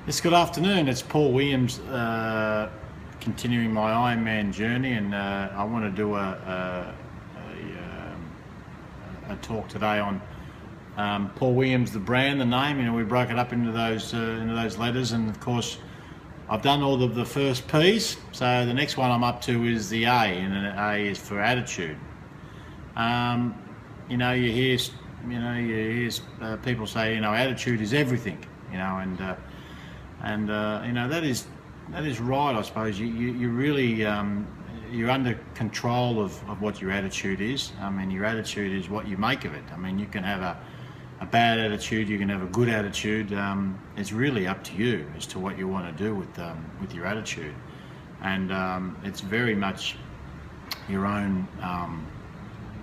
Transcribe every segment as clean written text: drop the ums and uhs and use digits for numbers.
Yes, good afternoon. It's Paul Williams, continuing my Ironman journey, and I want to do a talk today on Paul Williams, the brand, the name. We broke it up into those letters, and of course, I've done all of the first P's. So the next one I'm up to is the A, and an A is for attitude. You hear people say, attitude is everything. That is right. I suppose you really you're under control of what your attitude is. Your attitude is what you make of it. You can have a bad attitude, you can have a good attitude. It's really up to you as to what you want to do with your attitude, and it's very much your own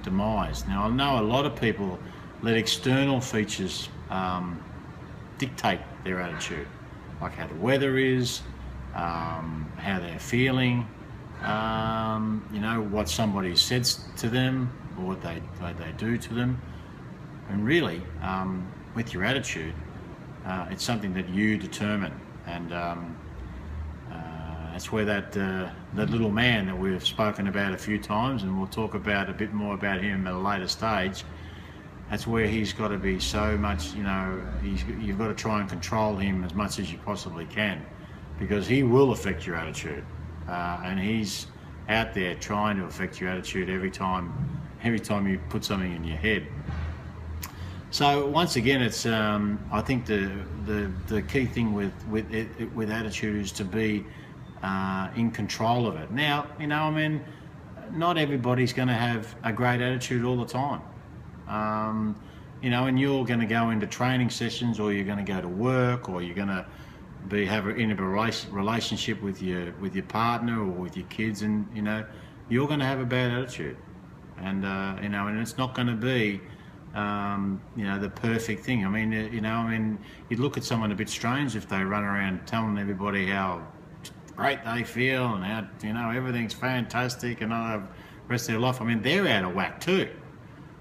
demise. Now, I know a lot of people let external features dictate their attitude, like how the weather is, how they're feeling, what somebody says to them or what they do to them. And really, with your attitude, it's something that you determine, and that's where that little man that we've spoken about a few times, and we'll talk about a bit more about him at a later stage. That's where he's got to be so much, you've got to try and control him as much as you possibly can, because he will affect your attitude, and he's out there trying to affect your attitude every time you put something in your head. So once again, it's I think the key thing with attitude is to be in control of it. Now, not everybody's going to have a great attitude all the time. And you're going to go into training sessions, or you're going to go to work, or you're going to have in a relationship with your partner or with your kids, and you're going to have a bad attitude, and and it's not going to be the perfect thing. You'd look at someone a bit strange if they run around telling everybody how great they feel and how everything's fantastic and the rest of their life. They're out of whack too.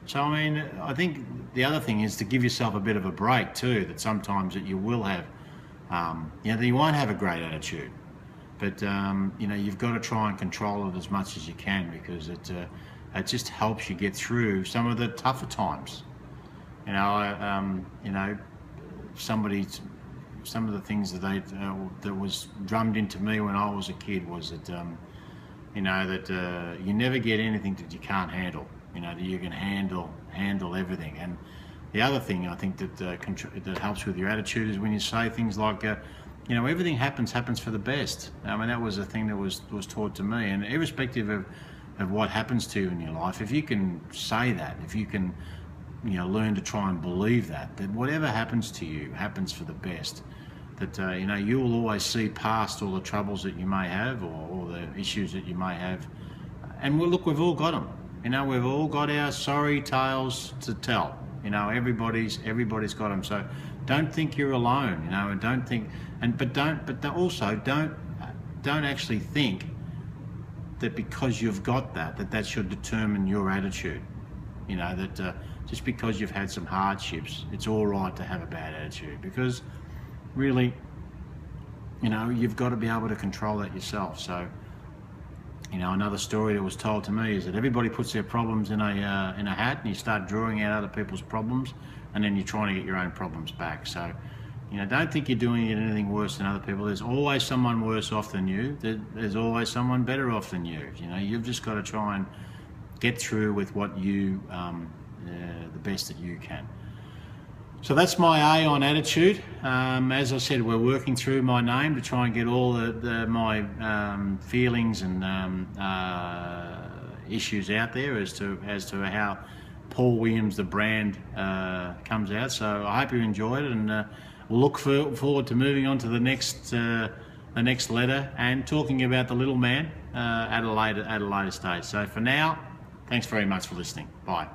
So I think the other thing is to give yourself a bit of a break too, that sometimes that you will have, that you won't have a great attitude, but you've got to try and control it as much as you can, because it just helps you get through some of the tougher times. Some of the things that was drummed into me when I was a kid was that you never get anything that you can't handle. That you can handle everything. And the other thing I think that helps with your attitude is when you say things like, everything happens for the best. That was a thing that was taught to me, and irrespective of what happens to you in your life, if you can say that, if you can, learn to try and believe that whatever happens to you happens for the best, that you will always see past all the troubles that you may have, or the issues that you may have, and we've all got them. We've all got our sorry tales to tell. Everybody's got them. So don't think you're alone. And don't think, but also don't actually think that because you've got that should determine your attitude. That just because you've had some hardships, it's all right to have a bad attitude, because really, you've got to be able to control that yourself. So, another story that was told to me is that everybody puts their problems in a hat, and you start drawing out other people's problems, and then you're trying to get your own problems back. So, don't think you're doing anything worse than other people. There's always someone worse off than you. There's always someone better off than you. You've just got to try and get through with what you, the best that you can. So that's my A on attitude. As I said, we're working through my name to try and get all my feelings and issues out there as to how Paul Williams, the brand, comes out. So I hope you enjoyed it, and we'll look forward to moving on to the next letter and talking about the little man at a later stage. So for now, thanks very much for listening. Bye.